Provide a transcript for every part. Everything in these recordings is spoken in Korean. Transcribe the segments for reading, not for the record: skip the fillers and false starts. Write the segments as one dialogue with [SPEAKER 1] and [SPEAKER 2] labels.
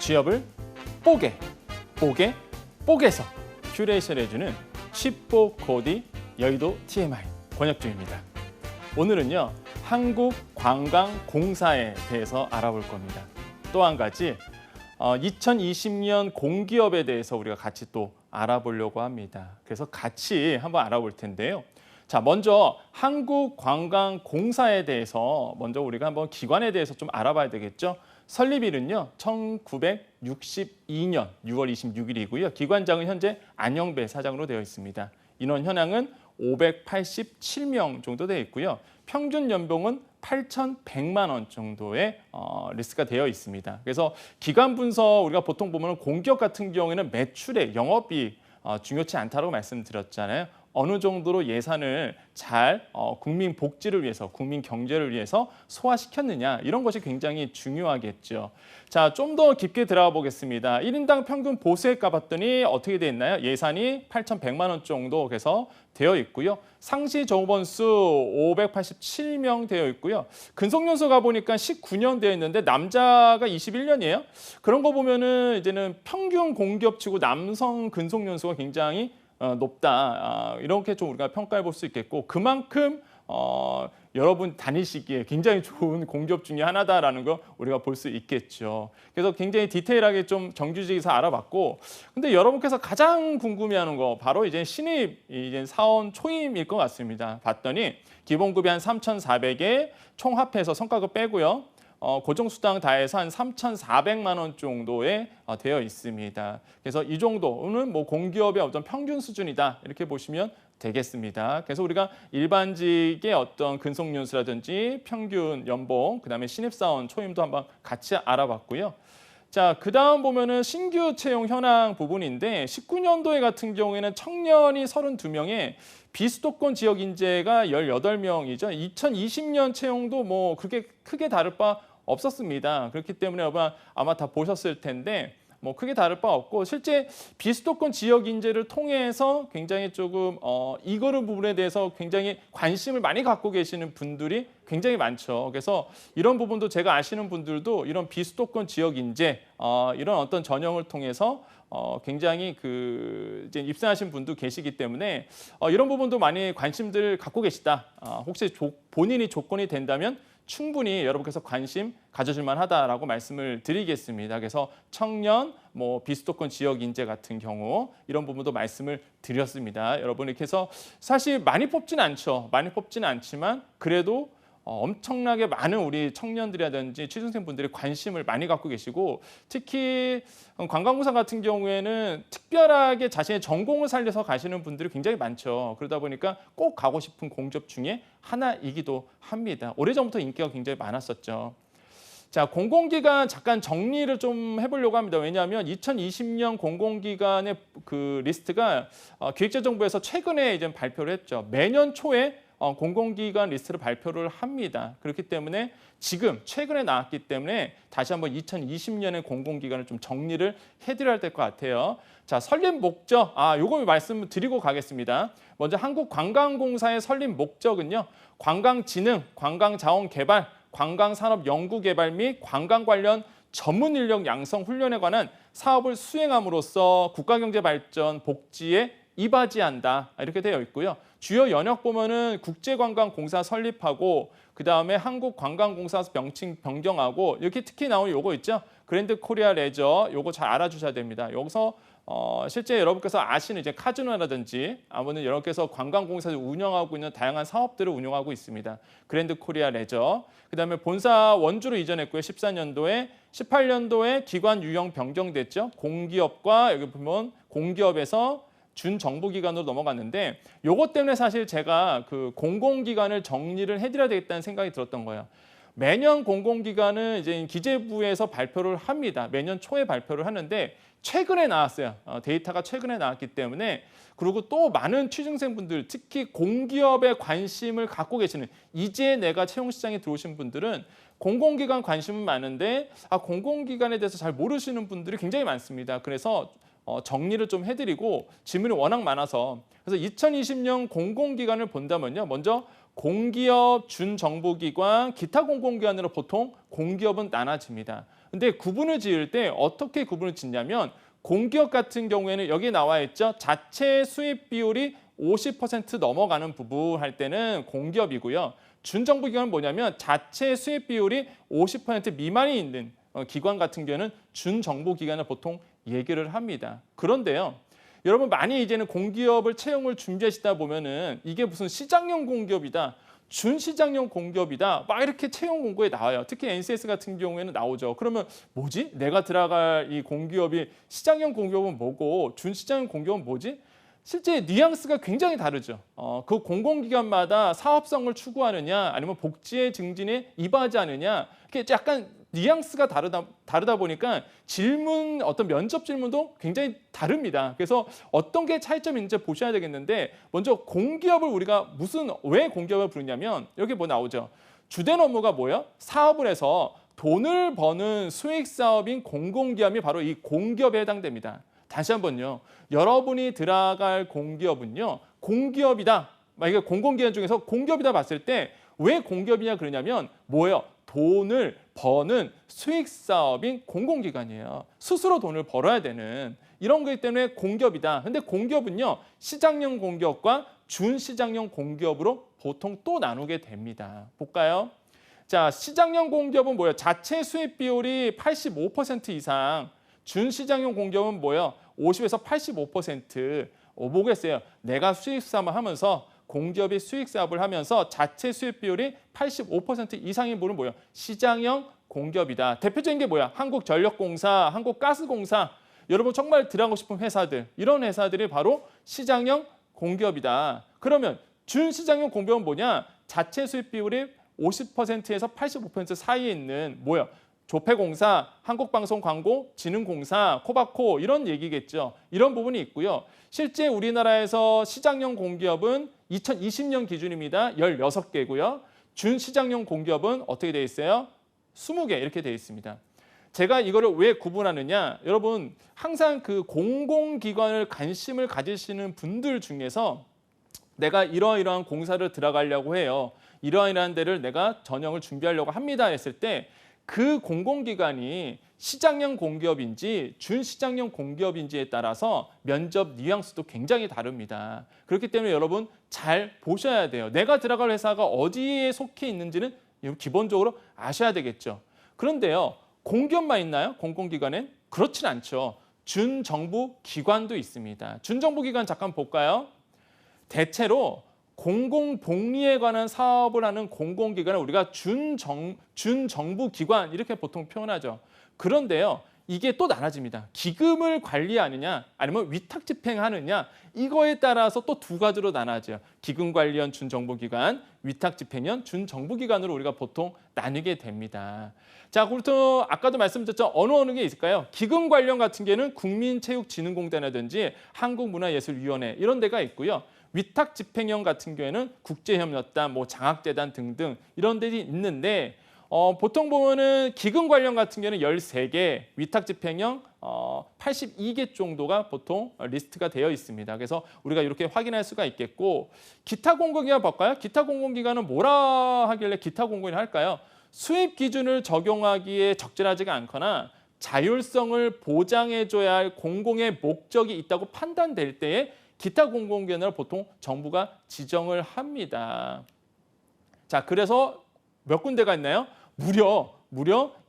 [SPEAKER 1] 취업을 뽀개서 큐레이션해주는 쉽보 코디 여의도 TMI 권혁 중입니다. 오늘은요, 한국관광공사에 대해서 알아볼 겁니다. 또 한 가지 2020년 공기업에 대해서 우리가 같이 또 알아보려고 합니다. 그래서 같이 한번 알아볼 텐데요. 자, 먼저 한국관광공사에 대해서 먼저 우리가 한번 기관에 대해서 좀 알아봐야 되겠죠. 설립일은요, 1962년 6월 26일이고요. 기관장은 현재 안영배 사장으로 되어 있습니다. 인원 현황은 587명 정도 되어 있고요. 평균 연봉은 8,100만 원 정도의 리스트가 되어 있습니다. 그래서 기관 분석 우리가 보통 보면 공기업 같은 경우에는 매출액, 영업이익 중요치 않다고 말씀드렸잖아요. 어느 정도로 예산을 잘 국민 복지를 위해서, 국민 경제를 위해서 소화시켰느냐, 이런 것이 굉장히 중요하겠죠. 자, 좀 더 깊게 들어가 보겠습니다. 1인당 평균 보수액 까봤더니 어떻게 돼 있나요? 예산이 8,100만 원 정도 그래서 되어 있고요. 상시 종업원 수 587명 되어 있고요. 근속연수 가보니까 19년 되어 있는데 남자가 21년이에요. 그런 거 보면은 이제는 평균 공기업치고 남성 근속연수가 굉장히 높다. 이렇게 좀 우리가 평가해 볼 수 있겠고, 그만큼 여러분 다니시기에 굉장히 좋은 공기업 중에 하나다라는 거 우리가 볼 수 있겠죠. 그래서 굉장히 디테일하게 좀 정규직에서 알아봤고, 근데 여러분께서 가장 궁금해하는 거 바로 이제 신입 이제 사원 초임일 것 같습니다. 봤더니 기본급이 한 3,400에 총합해서 성과급 빼고요. 고정수당 다 해서 한 3,400만 원 정도에 되어 있습니다. 그래서 이 정도는 뭐 공기업의 어떤 평균 수준이다, 이렇게 보시면 되겠습니다. 그래서 우리가 일반직의 어떤 근속연수라든지 평균 연봉, 그다음에 신입사원 초임도 한번 같이 알아봤고요. 자, 그다음 보면은 신규 채용 현황 부분인데 19년도에 같은 경우에는 청년이 32명에 비수도권 지역 인재가 18명이죠. 2020년 채용도 뭐 그렇게 크게 다를 바 없었습니다. 그렇기 때문에 아마 다 보셨을 텐데 뭐 크게 다를 바 없고, 실제 비수도권 지역 인재를 통해서 굉장히 조금 이거는 부분에 대해서 굉장히 관심을 많이 갖고 계시는 분들이 굉장히 많죠. 그래서 이런 부분도 제가 아시는 분들도 이런 비수도권 지역 인재 이런 어떤 전형을 통해서 굉장히 이제 입사하신 분도 계시기 때문에 이런 부분도 많이 관심들을 갖고 계시다. 혹시 본인이 조건이 된다면 충분히 여러분께서 관심 가져줄 만하다라고 말씀을 드리겠습니다. 그래서 청년, 뭐 비수도권 지역 인재 같은 경우 이런 부분도 말씀을 드렸습니다. 여러분, 이렇게 해서 사실 많이 뽑진 않죠. 많이 뽑지는 않지만 그래도 엄청나게 많은 우리 청년들이라든지 취준생분들이 관심을 많이 갖고 계시고, 특히 관광공사 같은 경우에는 특별하게 자신의 전공을 살려서 가시는 분들이 굉장히 많죠. 그러다 보니까 꼭 가고 싶은 공기업 중에 하나이기도 합니다. 오래전부터 인기가 굉장히 많았었죠. 자, 공공기관 잠깐 정리를 좀 해보려고 합니다. 왜냐하면 2020년 공공기관의 그 리스트가 기획재정부에서 최근에 이제 발표를 했죠. 매년 초에 공공기관 리스트를 발표를 합니다. 그렇기 때문에 지금 최근에 나왔기 때문에 다시 한번 2020년의 공공기관을 좀 정리를 해드려야 될 것 같아요. 자, 설립 목적, 요거 말씀을 드리고 가겠습니다. 먼저 한국관광공사의 설립 목적은요, 관광진흥, 관광자원개발, 관광산업연구개발 및 관광 관련 전문 인력 양성 훈련에 관한 사업을 수행함으로써 국가경제 발전, 복지에 이바지한다, 이렇게 되어 있고요. 주요 연역 보면은 국제관광공사 설립하고, 그 다음에 한국관광공사 명칭 변경하고, 이렇게 특히 나오는 요거 있죠. 그랜드 코리아 레저, 요거 잘 알아주셔야 됩니다. 여기서 실제 여러분께서 아시는 이제 카지노라든지 아무튼 여러분께서 관광공사에서 운영하고 있는 다양한 사업들을 운영하고 있습니다. 그랜드 코리아 레저. 그다음에 본사 원주로 이전했고요. 14년도에 18년도에 기관 유형 변경됐죠. 공기업과 여기 보면 공기업에서 준정부기관으로 넘어갔는데, 요것 때문에 사실 제가 그 공공기관을 정리를 해드려야 되겠다는 생각이 들었던 거예요. 매년 공공기관은 이제 기재부에서 발표를 합니다. 매년 초에 발표를 하는데 최근에 나왔어요. 데이터가 최근에 나왔기 때문에, 그리고 또 많은 취준생분들, 특히 공기업에 관심을 갖고 계시는, 이제 내가 채용시장에 들어오신 분들은 공공기관 관심은 많은데 공공기관에 대해서 잘 모르시는 분들이 굉장히 많습니다. 그래서 정리를 좀 해드리고, 질문이 워낙 많아서, 그래서 2020년 공공기관을 본다면요, 먼저 공기업, 준정부기관, 기타 공공기관으로 보통 공기업은 나눠집니다. 근데 구분을 지을 때 어떻게 구분을 짓냐면 공기업 같은 경우에는 여기 나와 있죠. 자체 수입 비율이 50% 넘어가는 부분 할 때는 공기업이고요. 준정부기관은 뭐냐면 자체 수입 비율이 50% 미만이 있는 기관 같은 경우는 준정부기관을 보통 얘기를 합니다. 그런데요. 여러분 많이 이제는 공기업을 채용을 준비하시다 보면은 이게 무슨 시장형 공기업이다. 준시장형 공기업이다. 막 이렇게 채용 공고에 나와요. 특히 NCS 같은 경우에는 나오죠. 그러면 뭐지? 내가 들어갈 이 공기업이 시장형 공기업은 뭐고 준시장형 공기업은 뭐지? 실제 뉘앙스가 굉장히 다르죠. 그 공공기관마다 사업성을 추구하느냐 아니면 복지의 증진에 이바지 하느냐 이게 약간 뉘앙스가 다르다 보니까 질문 어떤 면접 질문도 굉장히 다릅니다. 그래서 어떤 게 차이점이 있는지 보셔야 되겠는데 먼저 공기업을 우리가 왜 공기업을 부르냐면 여기 뭐 나오죠. 주된 업무가 뭐예요? 사업을 해서 돈을 버는 수익 사업인 공공기업이 바로 이 공기업에 해당됩니다. 다시 한번요. 여러분이 들어갈 공기업은요. 공기업이다. 이게 공공기관 중에서 공기업이다 봤을 때 왜 공기업이냐 그러냐면 뭐예요? 돈을 버는 수익 사업인 공공기관이에요. 스스로 돈을 벌어야 되는 이런 거기 때문에 공기업이다. 근데 공기업은요. 시장형 공기업과 준시장형 공기업으로 보통 또 나누게 됩니다. 볼까요? 자, 시장형 공기업은 뭐예요? 자체 수입 비율이 85% 이상 준시장형 공기업은 뭐예요? 50에서 85%. 뭐겠어요? 내가 수익 사업을 하면서 공기업이 수익 사업을 하면서 자체 수입 비율이 85% 이상인 분은 뭐예요? 시장형 공기업이다. 대표적인 게 뭐야? 한국전력공사, 한국가스공사. 여러분 정말 들어가고 싶은 회사들. 이런 회사들이 바로 시장형 공기업이다. 그러면 준시장형 공기업은 뭐냐? 자체 수입 비율이 50%에서 85% 사이에 있는 뭐야? 조폐공사, 한국방송광고진흥공사, 코바코 이런 얘기겠죠. 이런 부분이 있고요. 실제 우리나라에서 시장형 공기업은 2020년 기준입니다. 16개고요. 준시장형 공기업은 어떻게 돼 있어요? 20개 이렇게 돼 있습니다. 제가 이거를 왜 구분하느냐? 여러분 항상 그 공공기관을 관심을 가지시는 분들 중에서 내가 이러이러한 공사를 들어가려고 해요. 이러이러한 데를 내가 전형을 준비하려고 합니다 했을 때 그 공공기관이 시장형 공기업인지 준시장형 공기업인지에 따라서 면접 뉘앙스도 굉장히 다릅니다. 그렇기 때문에 여러분 잘 보셔야 돼요. 내가 들어갈 회사가 어디에 속해 있는지는 기본적으로 아셔야 되겠죠. 그런데요. 공기업만 있나요? 공공기관엔? 그렇진 않죠. 준정부 기관도 있습니다. 준정부 기관 잠깐 볼까요? 대체로 공공복리에 관한 사업을 하는 공공기관을 우리가 준정부 기관 이렇게 보통 표현하죠. 그런데요. 이게 또 나눠집니다. 기금을 관리하느냐 아니면 위탁 집행하느냐 이거에 따라서 또 두 가지로 나눠져요. 기금 관리원 준정부기관, 위탁 집행원 준정부기관으로 우리가 보통 나뉘게 됩니다. 자, 그렇다면 아까도 말씀드렸죠. 어느 게 있을까요? 기금 관련 같은 경우는 국민체육진흥공단이라든지 한국문화예술위원회 이런 데가 있고요. 위탁 집행형 같은 경우에는 국제협력단, 장학재단 등등 이런 데들이 있는데 보통 보면은 기금 관련 같은 경우는 13개, 위탁 집행형 82개 정도가 보통 리스트가 되어 있습니다. 그래서 우리가 이렇게 확인할 수가 있겠고 기타 공공기관 볼까요? 기타 공공기관은 뭐라 하길래 기타 공공기관을 할까요? 수입 기준을 적용하기에 적절하지가 않거나 자율성을 보장해줘야 할 공공의 목적이 있다고 판단될 때에 기타 공공기관을 보통 정부가 지정을 합니다. 자, 그래서 몇 군데가 있나요? 무려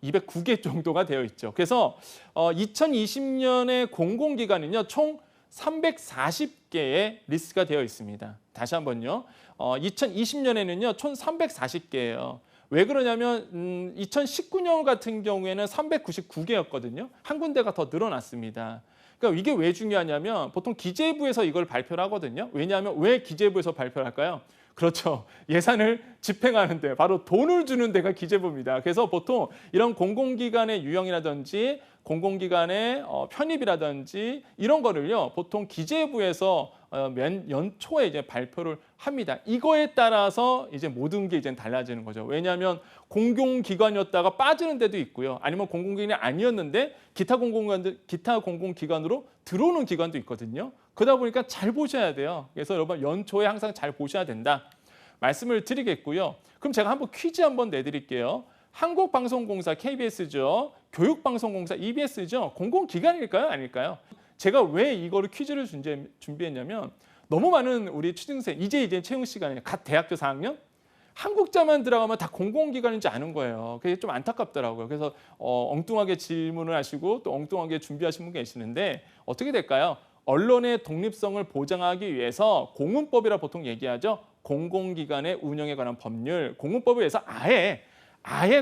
[SPEAKER 1] 209개 정도가 되어 있죠. 그래서 2020년에 공공기관은요, 총 340개의 리스트가 되어 있습니다. 다시 한번요. 2020년에는요, 총 340개예요. 왜 그러냐면 2019년 같은 경우에는 399개였거든요. 한 군데가 더 늘어났습니다. 그러니까 이게 왜 중요하냐면 보통 기재부에서 이걸 발표를 하거든요. 왜냐하면 왜 기재부에서 발표를 할까요? 그렇죠. 예산을 집행하는데 바로 돈을 주는 데가 기재부입니다. 그래서 보통 이런 공공기관의 유형이라든지 공공기관의 편입이라든지 이런 거를요. 보통 기재부에서 연초에 이제 발표를 합니다. 이거에 따라서 이제 모든 게 이제 달라지는 거죠. 왜냐하면 공공기관이었다가 빠지는 데도 있고요. 아니면 공공기관이 아니었는데 기타 공공기관으로 들어오는 기관도 있거든요. 그러다 보니까 잘 보셔야 돼요. 그래서 여러분 연초에 항상 잘 보셔야 된다. 말씀을 드리겠고요. 그럼 제가 한번 퀴즈 한번 내드릴게요. 한국방송공사 KBS죠. 교육방송공사 EBS죠. 공공기관일까요? 아닐까요? 제가 왜 이거를 퀴즈를 준비했냐면 너무 많은 우리 취준생, 이제 채용 시간에 갓 대학교 4학년? 한국자만 들어가면 다 공공기관인지 아는 거예요. 그게 좀 안타깝더라고요. 그래서 엉뚱하게 질문을 하시고 또 엉뚱하게 준비하신 분 계시는데 어떻게 될까요? 언론의 독립성을 보장하기 위해서 공문법이라 보통 얘기하죠. 공공기관의 운영에 관한 법률, 공문법에 의해서 아예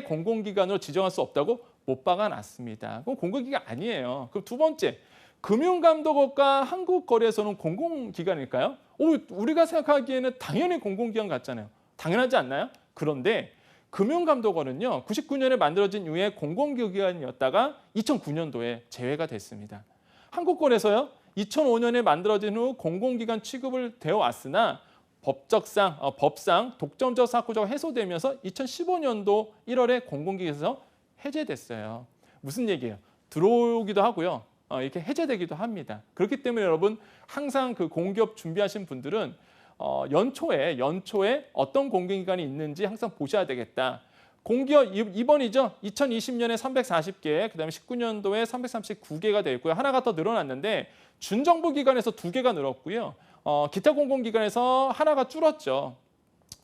[SPEAKER 1] 공공기관으로 지정할 수 없다고 못 박아놨습니다. 그건 공공기관 아니에요. 그럼 두 번째, 금융감독원과 한국거래소는 공공기관일까요? 우리가 생각하기에는 당연히 공공기관 같잖아요. 당연하지 않나요? 그런데 금융감독원은요, 99년에 만들어진 이후에 공공기관이었다가 2009년도에 제외가 됐습니다. 한국거래소요, 2005년에 만들어진 후 공공기관 취급을 되어 왔으나 법상 독점적 사고자가 해소되면서 2015년도 1월에 공공기관에서 해제됐어요. 무슨 얘기예요? 들어오기도 하고요. 이렇게 해제되기도 합니다. 그렇기 때문에 여러분 항상 그 공기업 준비하신 분들은 연초에 어떤 공공기관이 있는지 항상 보셔야 되겠다. 공기업 이번이죠. 2020년에 340개, 그다음에 19년도에 339개가 되어 있고요. 하나가 더 늘어났는데 준정부기관에서 2개가 늘었고요. 기타 공공기관에서 하나가 줄었죠.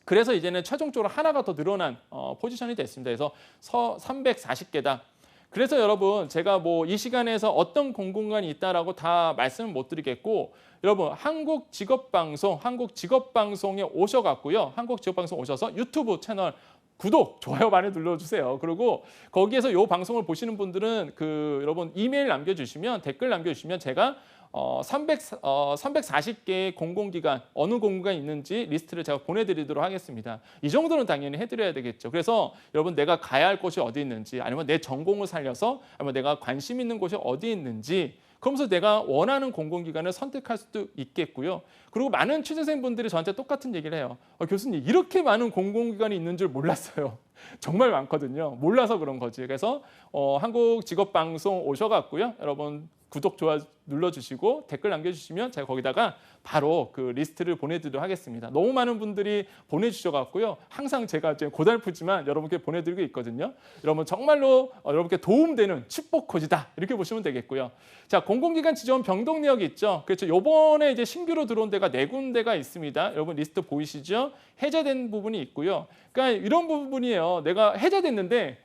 [SPEAKER 1] 그래서 이제는 최종적으로 하나가 더 늘어난 포지션이 됐습니다. 그래서 340개다. 그래서 여러분 제가 뭐 이 시간에서 어떤 공공기관이 있다라고 다 말씀을 못 드리겠고 여러분 한국직업방송에 오셔갖고요. 한국직업방송 오셔서 유튜브 채널 구독, 좋아요 많이 눌러주세요. 그리고 거기에서 이 방송을 보시는 분들은 여러분 이메일 남겨주시면 댓글 남겨주시면 제가 340개의 공공기관, 어느 공공기관이 있는지 리스트를 제가 보내드리도록 하겠습니다. 이 정도는 당연히 해드려야 되겠죠. 그래서 여러분 내가 가야 할 곳이 어디 있는지 아니면 내 전공을 살려서 아니면 내가 관심 있는 곳이 어디 있는지 그러면서 내가 원하는 공공기관을 선택할 수도 있겠고요. 그리고 많은 취준생분들이 저한테 똑같은 얘기를 해요. 교수님 이렇게 많은 공공기관이 있는 줄 몰랐어요. 정말 많거든요. 몰라서 그런 거지. 그래서 한국직업방송 오셔갖고요. 여러분 구독, 좋아요 눌러주시고 댓글 남겨주시면 제가 거기다가 바로 그 리스트를 보내드리도록 하겠습니다. 너무 많은 분들이 보내주셔갖고요. 항상 제가 고달프지만 여러분께 보내드리고 있거든요. 여러분 정말로 여러분께 도움되는 축복 코지다 이렇게 보시면 되겠고요. 자, 공공기관 지정 병동내역이 있죠. 그렇죠. 요번에 이제 신규로 들어온 데가 4군데가 있습니다. 여러분 리스트 보이시죠? 해제된 부분이 있고요. 그러니까 이런 부분이에요. 내가 해제됐는데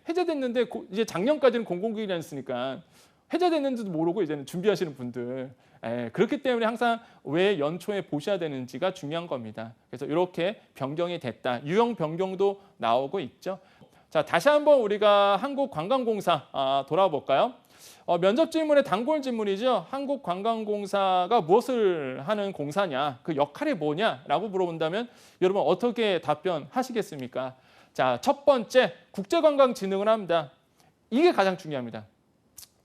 [SPEAKER 1] 이제 작년까지는 공공기관이었으니까 해제됐는지도 모르고 이제는 준비하시는 분들 그렇기 때문에 항상 왜 연초에 보셔야 되는지가 중요한 겁니다. 그래서 이렇게 변경이 됐다. 유형 변경도 나오고 있죠. 자, 다시 한번 우리가 한국관광공사 돌아볼까요? 면접 질문의 단골 질문이죠. 한국관광공사가 무엇을 하는 공사냐, 그 역할이 뭐냐라고 물어본다면 여러분 어떻게 답변하시겠습니까? 자, 첫 번째 국제관광진흥을 합니다. 이게 가장 중요합니다.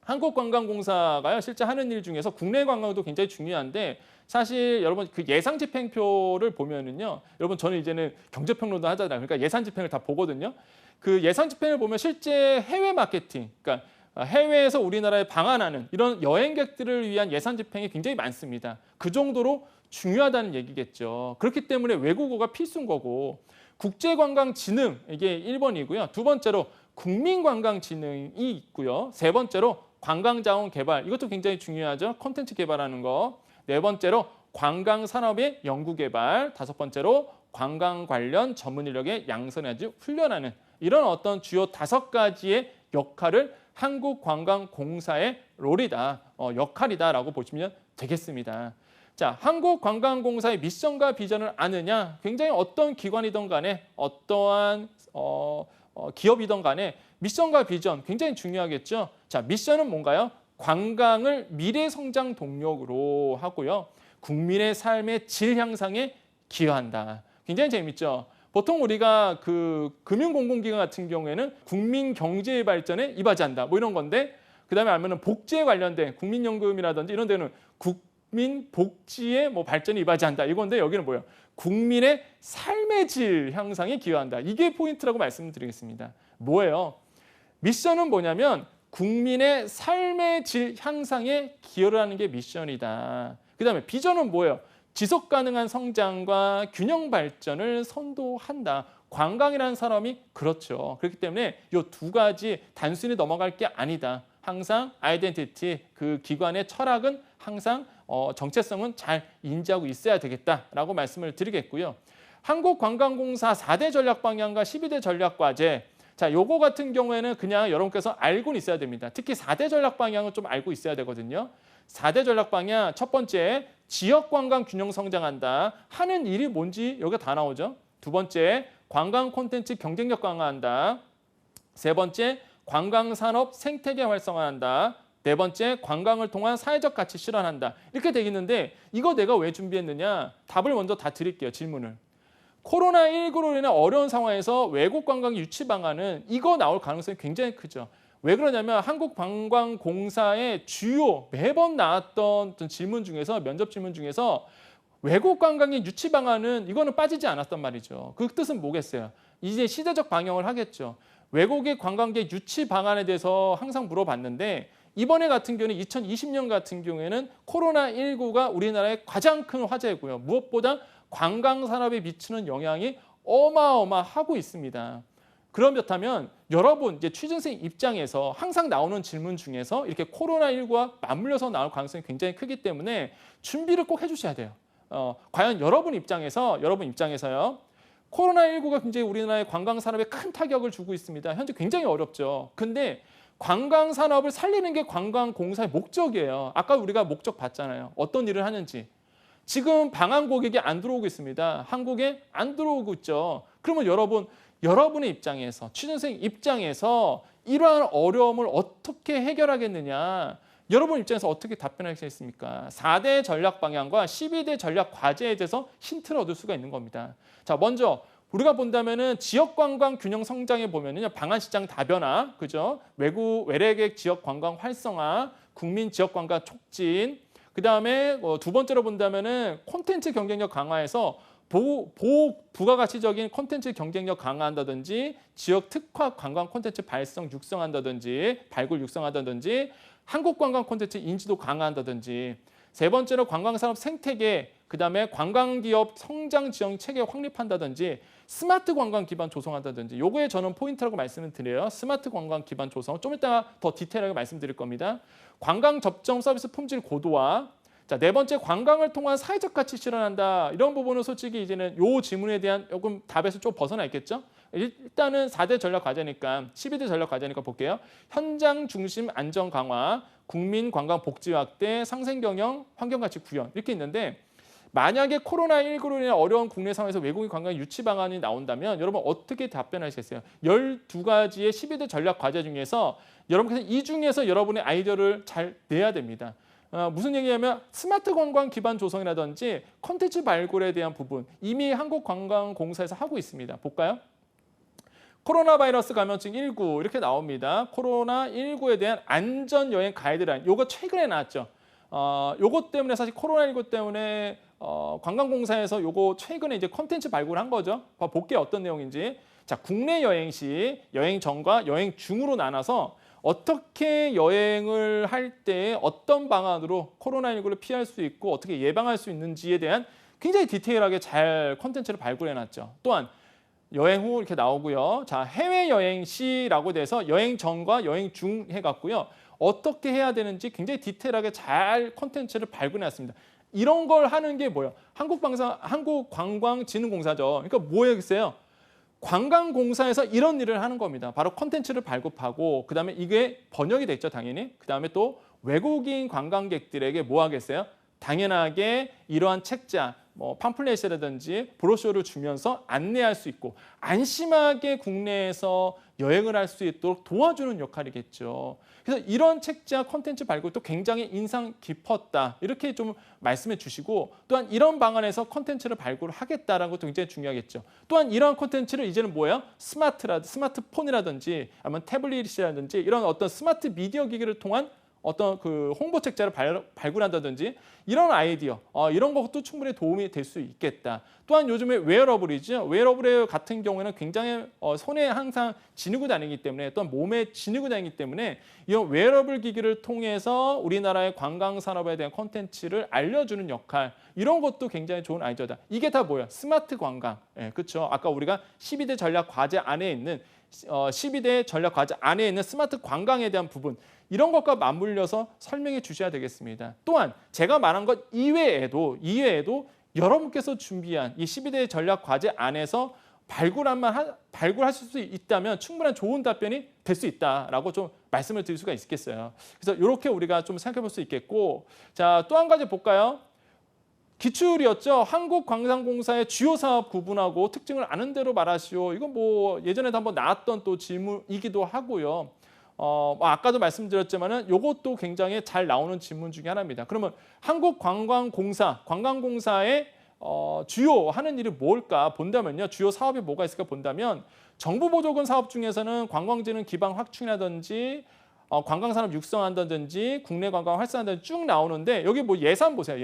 [SPEAKER 1] 한국관광공사가요 실제 하는 일 중에서 국내 관광도 굉장히 중요한데 사실 여러분 그 예상 집행표를 보면은요, 여러분 저는 이제는 경제평론도 하잖아요. 그러니까 예산 집행을 다 보거든요. 그 예산 집행을 보면 실제 해외 마케팅, 그러니까 해외에서 우리나라에 방한하는 이런 여행객들을 위한 예산 집행이 굉장히 많습니다. 그 정도로 중요하다는 얘기겠죠. 그렇기 때문에 외국어가 필수인 거고 국제관광진흥 이게 1번이고요. 두 번째로 국민관광진흥이 있고요. 세 번째로 관광자원 개발, 이것도 굉장히 중요하죠. 콘텐츠 개발하는 거. 네 번째로 관광산업의 연구 개발. 다섯 번째로 관광 관련 전문 인력의 양성하지 훈련하는 이런 어떤 주요 5가지의 역할을 한국관광공사의 롤이다, 역할이다라고 보시면 되겠습니다. 자, 한국관광공사의 미션과 비전을 아느냐? 굉장히 어떤 기관이든 간에 어떠한 기업이든 간에 미션과 비전 굉장히 중요하겠죠. 자, 미션은 뭔가요? 관광을 미래 성장 동력으로 하고요. 국민의 삶의 질 향상에 기여한다. 굉장히 재밌죠. 보통 우리가 그 금융공공기관 같은 경우에는 국민 경제 발전에 이바지한다. 뭐 이런 건데 그다음에 알면은 복지에 관련된 국민연금이라든지 이런 데는 국민 복지의 뭐 발전에 이바지한다. 이건데 여기는 뭐예요? 국민의 삶의 질 향상에 기여한다. 이게 포인트라고 말씀드리겠습니다. 뭐예요? 미션은 뭐냐면 국민의 삶의 질 향상에 기여를 하는 게 미션이다. 그다음에 비전은 뭐예요? 지속 가능한 성장과 균형 발전을 선도한다. 관광이라는 사람이 그렇죠. 그렇기 때문에 이 두 가지 단순히 넘어갈 게 아니다. 항상 아이덴티티, 그 기관의 철학은 항상 정체성은 잘 인지하고 있어야 되겠다라고 말씀을 드리겠고요. 한국관광공사 4대 전략방향과 12대 전략과제. 자, 요거 같은 경우에는 그냥 여러분께서 알고는 있어야 됩니다. 특히 4대 전략방향은 좀 알고 있어야 되거든요. 4대 전략방향 첫 번째, 지역관광 균형 성장한다. 하는 일이 뭔지 여기가 다 나오죠. 두 번째, 관광 콘텐츠 경쟁력 강화한다. 세 번째, 관광산업 생태계 활성화한다. 네 번째, 관광을 통한 사회적 가치 실현한다. 이렇게 돼 있는데 이거 내가 왜 준비했느냐? 답을 먼저 다 드릴게요. 질문을. 코로나19로 인한 어려운 상황에서 외국 관광 유치 방안은 이거 나올 가능성이 굉장히 크죠. 왜 그러냐면 한국관광공사의 주요 매번 나왔던 질문 중에서 면접 질문 중에서 외국 관광의 유치 방안은 이거는 빠지지 않았단 말이죠. 그 뜻은 뭐겠어요? 이제 시대적 방향을 하겠죠. 외국의 관광객 유치 방안에 대해서 항상 물어봤는데 이번에 같은 경우는 2020년 같은 경우에는 코로나19가 우리나라의 가장 큰 화제고요. 무엇보다 관광 산업에 미치는 영향이 어마어마하고 있습니다. 그렇다면 여러분 이제 취준생 입장에서 항상 나오는 질문 중에서 이렇게 코로나19와 맞물려서 나올 가능성이 굉장히 크기 때문에 준비를 꼭 해주셔야 돼요. 과연 여러분 입장에서요. 코로나19가 굉장히 우리나라의 관광 산업에 큰 타격을 주고 있습니다. 현재 굉장히 어렵죠. 근데 관광 산업을 살리는 게 관광공사의 목적이에요. 아까 우리가 목적 봤잖아요. 어떤 일을 하는지. 지금 방한 고객이 안 들어오고 있습니다. 한국에 안 들어오고 있죠. 그러면 여러분의 입장에서, 취준생 입장에서 이러한 어려움을 어떻게 해결하겠느냐. 여러분 입장에서 어떻게 답변하시겠습니까? 4대 전략 방향과 12대 전략 과제에 대해서 힌트를 얻을 수가 있는 겁니다. 자, 먼저 우리가 본다면은 지역 관광 균형 성장에 보면은요, 방한 시장 다변화, 그죠? 외래객 지역 관광 활성화, 국민 지역 관광 촉진. 그다음에 두 번째로 본다면은 콘텐츠 경쟁력 강화해서 부가가치적인 콘텐츠 경쟁력 강화한다든지 지역 특화 관광 콘텐츠 발굴 육성한다든지 한국 관광 콘텐츠 인지도 강화한다든지 세 번째로 관광산업 생태계 그다음에 관광기업 성장 지원 체계 확립한다든지 스마트 관광 기반 조성한다든지 요거에 저는 포인트라고 말씀을 드려요. 스마트 관광 기반 조성 좀 이따가 더 디테일하게 말씀드릴 겁니다. 관광 접점 서비스 품질 고도화. 자, 네 번째 관광을 통한 사회적 가치 실현한다. 이런 부분은 솔직히 이제는 요 질문에 대한 조금 답에서 좀 벗어나 있겠죠. 일단은 4대 전략 과제니까 12대 전략 과제니까 볼게요. 현장 중심 안전 강화, 국민 관광 복지 확대, 상생 경영, 환경 가치 구현 이렇게 있는데 만약에 코로나19로 인한 어려운 국내 상황에서 외국인 관광 유치 방안이 나온다면 여러분 어떻게 답변하시겠어요? 12가지의 12대 전략 과제 중에서 여러분께서 이 중에서 여러분의 아이디어를 잘 내야 됩니다. 무슨 얘기냐면 스마트 관광 기반 조성이라든지 콘텐츠 발굴에 대한 부분 이미 한국관광공사에서 하고 있습니다. 볼까요? 코로나 바이러스 감염증 19 이렇게 나옵니다. 코로나19에 대한 안전 여행 가이드라인 요거 최근에 나왔죠. 요거 때문에 사실 코로나19 때문에 관광공사에서 요거 최근에 이제 콘텐츠 발굴한 거죠. 볼게요. 어떤 내용인지. 자, 국내 여행 시 여행 전과 여행 중으로 나눠서 어떻게 여행을 할 때 어떤 방안으로 코로나19를 피할 수 있고 어떻게 예방할 수 있는지에 대한 굉장히 디테일하게 잘 콘텐츠를 발굴해놨죠. 또한 여행 후 이렇게 나오고요. 자, 해외여행 시라고 돼서 여행 전과 여행 중 해갖고요. 어떻게 해야 되는지 굉장히 디테일하게 잘 콘텐츠를 발굴해놨습니다. 이런 걸 하는 게 뭐예요? 한국관광진흥공사죠. 그러니까 뭐겠어요? 관광공사에서 이런 일을 하는 겁니다. 바로 콘텐츠를 발급하고 그다음에 이게 번역이 됐죠, 당연히. 그다음에 또 외국인 관광객들에게 뭐 하겠어요? 당연하게 이러한 책자, 팜플렛이라든지 브로셔를 주면서 안내할 수 있고 안심하게 국내에서 여행을 할 수 있도록 도와주는 역할이겠죠. 그래서 이런 책자 콘텐츠 발굴도 굉장히 인상 깊었다. 이렇게 좀 말씀해 주시고 또한 이런 방안에서 콘텐츠를 발굴하겠다라는 것도 굉장히 중요하겠죠. 또한 이러한 콘텐츠를 이제는 뭐예요? 스마트폰이라든지 아니면 태블릿이라든지 이런 어떤 스마트 미디어 기기를 통한 어떤 그 홍보 책자를 발굴한다든지 이런 아이디어, 이런 것도 충분히 도움이 될 수 있겠다. 또한 요즘에 웨어러블이죠. 웨어러블 같은 경우에는 굉장히 손에 항상 지니고 다니기 때문에 또한 몸에 지니고 다니기 때문에 이런 웨어러블 기기를 통해서 우리나라의 관광 산업에 대한 콘텐츠를 알려주는 역할, 이런 것도 굉장히 좋은 아이디어다. 이게 다 뭐야? 스마트 관광. 예, 그렇죠. 아까 우리가 12대 전략 과제 안에 있는 12대 전략 과제 안에 있는 스마트 관광에 대한 부분, 이런 것과 맞물려서 설명해 주셔야 되겠습니다. 또한 제가 말한 것 이외에도 여러분께서 준비한 이 12대 전략 과제 안에서 발굴하실 수 있다면 충분한 좋은 답변이 될 수 있다라고 좀 말씀을 드릴 수가 있겠어요. 그래서 이렇게 우리가 좀 생각해 볼 수 있겠고, 자, 또 한 가지 볼까요? 기출이었죠. 한국광산공사의 주요 사업 구분하고 특징을 아는 대로 말하시오. 이건 뭐 예전에도 한번 나왔던 또 질문이기도 하고요. 아까도 말씀드렸지만은 이것도 굉장히 잘 나오는 질문 중에 하나입니다. 그러면 관광공사의 주요 하는 일이 뭘까 본다면요. 주요 사업이 뭐가 있을까 본다면 정부 보조금 사업 중에서는 관광지는 기반 확충이라든지 관광산업 육성한다든지 국내 관광 활성화한다든지 쭉 나오는데 여기 뭐 예산 보세요.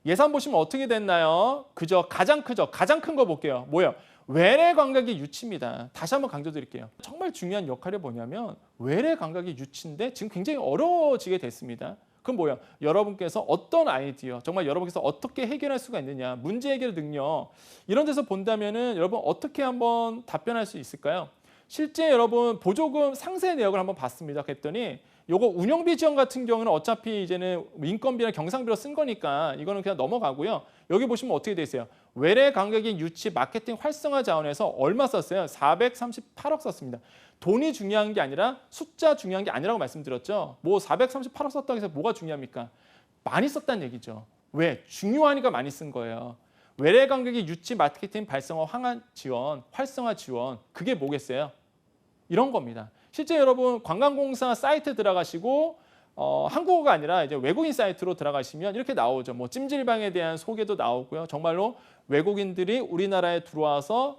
[SPEAKER 1] 예산 보시면 어떻게 됐나요? 가장 큰 거 볼게요. 뭐예요? 외래 관광의 유치입니다. 다시 한번 강조드릴게요. 정말 중요한 역할이 뭐냐면 외래 관광의 유치인데 지금 굉장히 어려워지게 됐습니다. 그럼 뭐예요? 여러분께서 어떤 아이디어, 정말 여러분께서 어떻게 해결할 수가 있느냐, 문제 해결 능력, 이런 데서 본다면은 여러분 어떻게 한번 답변할 수 있을까요? 실제 여러분 보조금 상세 내역을 한번 봤습니다. 그랬더니 요거 운영비 지원 같은 경우는 어차피 이제는 인건비나 경상비로 쓴 거니까 이거는 그냥 넘어가고요. 여기 보시면 어떻게 돼 있어요? 외래 관광의 유치, 마케팅 활성화 자원에서 얼마 썼어요? 438억 썼습니다. 돈이 중요한 게 아니라 숫자 중요한 게 아니라고 말씀드렸죠. 뭐 438억 썼다고 해서 뭐가 중요합니까? 많이 썼다는 얘기죠. 왜? 중요하니까 많이 쓴 거예요. 외래 관광의 유치, 마케팅 발성화, 활성화 지원, 그게 뭐겠어요? 이런 겁니다. 실제 여러분 관광공사 사이트 들어가시고 한국어가 아니라 이제 외국인 사이트로 들어가시면 이렇게 나오죠. 뭐 찜질방에 대한 소개도 나오고요. 정말로 외국인들이 우리나라에 들어와서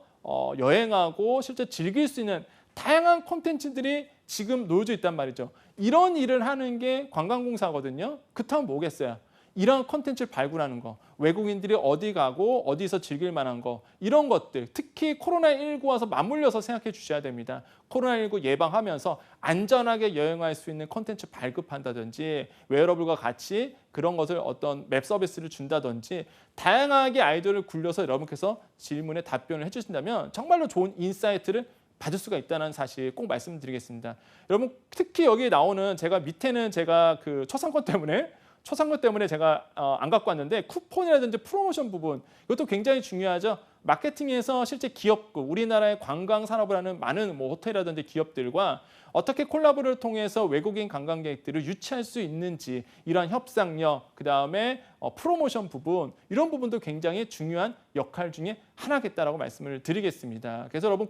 [SPEAKER 1] 여행하고 실제 즐길 수 있는 다양한 콘텐츠들이 지금 놓여져 있단 말이죠. 이런 일을 하는 게 관광공사거든요. 그렇다면 뭐겠어요? 이런 콘텐츠를 발굴하는 거, 외국인들이 어디 가고 어디서 즐길 만한 거, 이런 것들, 특히 코로나19 와서 맞물려서 생각해 주셔야 됩니다. 코로나19 예방하면서 안전하게 여행할 수 있는 콘텐츠 발급한다든지 웨어러블과 같이 그런 것을 어떤 맵 서비스를 준다든지 다양하게 아이디어를 굴려서 여러분께서 질문에 답변을 해주신다면 정말로 좋은 인사이트를 받을 수가 있다는 사실 꼭 말씀드리겠습니다. 여러분 특히 여기 나오는 제가 밑에는 제가 그 초상권 때문에 제가 안 갖고 왔는데 쿠폰이라든지 프로모션 부분, 이것도 굉장히 중요하죠. 마케팅에서 실제 기업국, 우리나라의 관광 산업을 하는 많은 뭐 호텔이라든지 기업들과 어떻게 콜라보를 통해서 외국인 관광객들을 유치할 수 있는지, 이러한 협상력, 그다음에 프로모션 부분, 이런 부분도 굉장히 중요한 역할 중에 하나겠다라고 말씀을 드리겠습니다. 그래서 여러분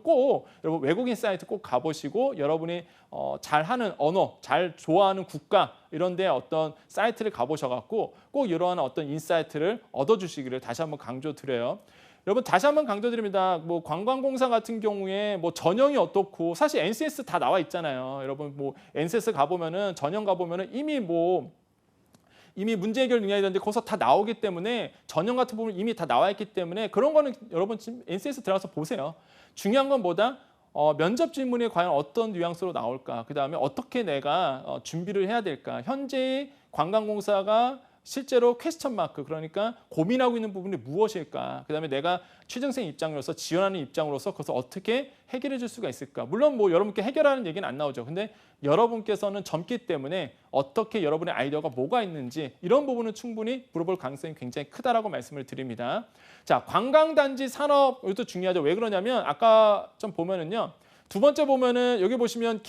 [SPEAKER 1] 외국인 사이트 꼭 가보시고 여러분이 잘하는 언어, 잘 좋아하는 국가 이런 데 어떤 사이트를 가보셔갖고 꼭 이러한 어떤 인사이트를 얻어주시기를 다시 한번 강조드려요. 여러분 다시 한번 강조드립니다. 뭐 관광공사 같은 경우에 뭐 전형이 어떻고 사실 NCS 다 나와 있잖아요. 여러분 뭐 NCS 가보면은 전형 가보면은 이미 문제 해결 능력이라든지 거기서 다 나오기 때문에 전형 같은 부분 이미 다 나와 있기 때문에 그런 거는 여러분 지금 NCS 들어가서 보세요. 중요한 건 뭐다? 면접 질문이 과연 어떤 뉘앙스로 나올까? 그다음에 어떻게 내가 준비를 해야 될까? 현재 관광공사가 실제로 퀘스천 마크, 그러니까 고민하고 있는 부분이 무엇일까? 그다음에 내가 취준생 입장으로서 지원하는 입장으로서 그것을 어떻게 해결해 줄 수가 있을까? 물론 뭐 여러분께 해결하는 얘기는 안 나오죠. 근데 여러분께서는 젊기 때문에 어떻게 여러분의 아이디어가 뭐가 있는지 이런 부분은 충분히 물어볼 가능성이 굉장히 크다라고 말씀을 드립니다. 자, 관광단지 산업, 이것도 중요하죠. 왜 그러냐면 아까 좀 보면은요. 두 번째 보면은 여기 보시면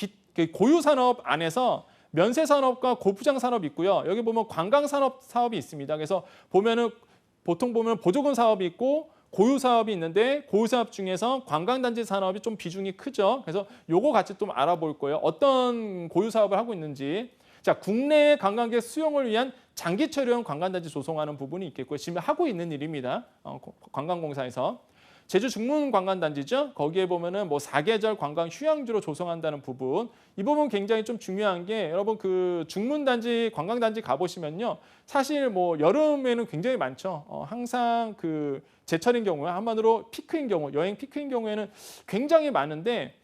[SPEAKER 1] 고유산업 안에서 면세산업과 고부장 산업이 있고요. 여기 보면 관광산업 사업이 있습니다. 그래서 보통 보면 보조금 사업이 있고 고유 사업이 있는데 고유 사업 중에서 관광단지 산업이 좀 비중이 크죠. 그래서 요거 같이 좀 알아볼 거예요. 어떤 고유 사업을 하고 있는지. 자, 국내 관광객 수용을 위한 장기 체류형 관광단지 조성하는 부분이 있겠고요. 지금 하고 있는 일입니다. 관광공사에서. 제주 중문관광단지죠. 거기에 보면은 뭐 사계절 관광 휴양지로 조성한다는 부분, 이 부분 굉장히 좀 중요한 게 여러분 그 중문단지 관광단지 가보시면요, 사실 뭐 여름에는 굉장히 많죠. 항상 그 제철인 경우에 한마디로 피크인 경우, 여행 피크인 경우에는 굉장히 많은데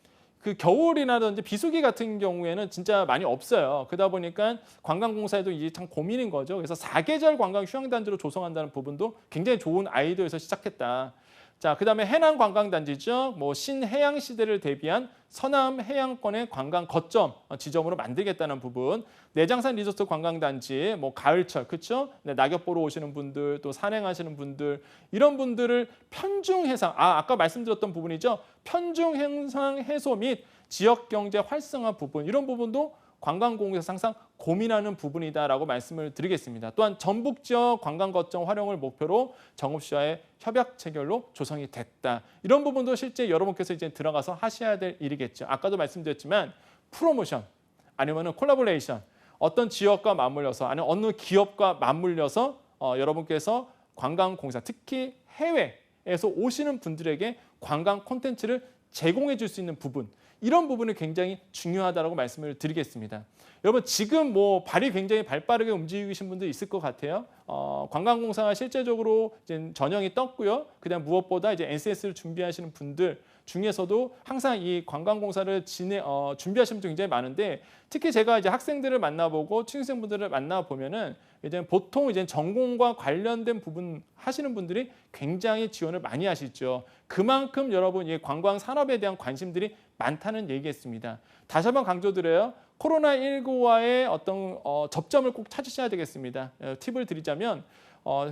[SPEAKER 1] 그 겨울이라든지 비수기 같은 경우에는 진짜 많이 없어요. 그러다 보니까 관광공사에도 이게 참 고민인 거죠. 그래서 사계절 관광 휴양단지로 조성한다는 부분도 굉장히 좋은 아이디어에서 시작했다. 자, 그다음에 해남 관광단지죠. 뭐 신해양 시대를 대비한 서남 해양권의 관광 거점 지점으로 만들겠다는 부분. 내장산 리조트 관광단지, 뭐 가을철, 그렇죠? 네, 낙엽 보러 오시는 분들, 또 산행하시는 분들, 이런 분들을 편중 해상, 아까 말씀드렸던 부분이죠. 편중 해상 해소 및 지역 경제 활성화 부분, 이런 부분도 관광공사에서 항상 고민하는 부분이다라고 말씀을 드리겠습니다. 또한 전북 지역 관광 거점 활용을 목표로 정읍시와의 협약 체결로 조성이 됐다. 이런 부분도 실제 여러분께서 이제 들어가서 하셔야 될 일이겠죠. 아까도 말씀드렸지만 프로모션 아니면은 콜라보레이션, 어떤 지역과 맞물려서 아니면 어느 기업과 맞물려서 여러분께서 관광공사, 특히 해외에서 오시는 분들에게 관광 콘텐츠를 제공해 줄 수 있는 부분, 이런 부분이 굉장히 중요하다고 말씀을 드리겠습니다. 여러분 지금 뭐 발이 굉장히 발빠르게 움직이신 분들 있을 것 같아요. 관광공사가 실제적으로 이제 전형이 떴고요. 그다음 무엇보다 이제 NCS를 준비하시는 분들 중에서도 항상 이 관광공사를 준비하시는 분들이 굉장히 많은데, 특히 제가 이제 학생들을 만나보고 취준생분들을 만나보면은 이제 보통 이제 전공과 관련된 부분 하시는 분들이 굉장히 지원을 많이 하시죠. 그만큼 여러분 이 관광 산업에 대한 관심들이 많다는 얘기겠습니다. 다시 한번 강조드려요. 코로나19와의 어떤 접점을 꼭 찾으셔야 되겠습니다. 팁을 드리자면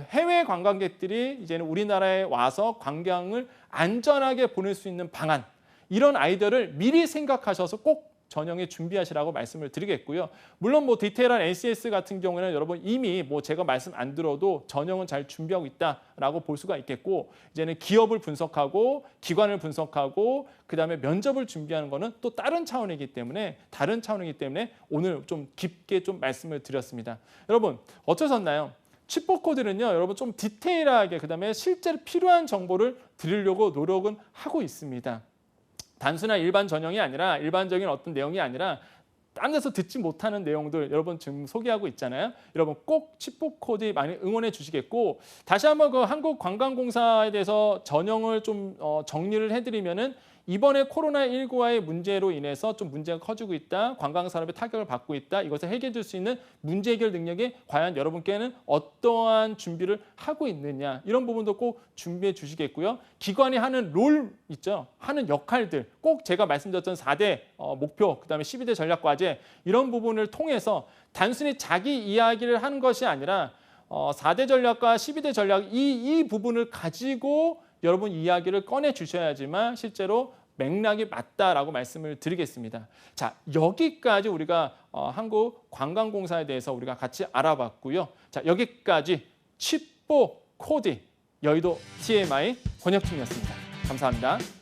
[SPEAKER 1] 해외 관광객들이 이제는 우리나라에 와서 관광을 안전하게 보낼 수 있는 방안, 이런 아이디어를 미리 생각하셔서 꼭 전형에 준비하시라고 말씀을 드리겠고요. 물론 뭐 디테일한 NCS 같은 경우에는 여러분 이미 뭐 제가 말씀 안 들어도 전형은 잘 준비하고 있다라고 볼 수가 있겠고, 이제는 기업을 분석하고 기관을 분석하고 그다음에 면접을 준비하는 거는 또 다른 차원이기 때문에 오늘 좀 깊게 좀 말씀을 드렸습니다. 여러분 어떠셨나요? 칩보 코드는요, 여러분 좀 디테일하게 그다음에 실제로 필요한 정보를 드리려고 노력은 하고 있습니다. 단순한 일반 전형이 아니라, 일반적인 어떤 내용이 아니라 딴 데서 듣지 못하는 내용들 여러분 지금 소개하고 있잖아요. 여러분 꼭 칩보 코드 많이 응원해 주시겠고, 다시 한번 그 한국관광공사에 대해서 전형을 좀 정리를 해드리면은, 이번에 코로나19와의 문제로 인해서 좀 문제가 커지고 있다, 관광산업에 타격을 받고 있다, 이것을 해결해 줄 수 있는 문제 해결 능력이 과연 여러분께는 어떠한 준비를 하고 있느냐, 이런 부분도 꼭 준비해 주시겠고요. 기관이 하는 롤 있죠, 하는 역할들, 꼭 제가 말씀드렸던 4대 목표, 그다음에 12대 전략과제, 이런 부분을 통해서 단순히 자기 이야기를 하는 것이 아니라 4대 전략과 12대 전략, 이 부분을 가지고 여러분 이야기를 꺼내 주셔야지만 실제로 맥락이 맞다라고 말씀을 드리겠습니다. 자, 여기까지 우리가 한국관광공사에 대해서 우리가 같이 알아봤고요. 자, 여기까지 칩보 코디 여의도 TMI 권혁준이었습니다. 감사합니다.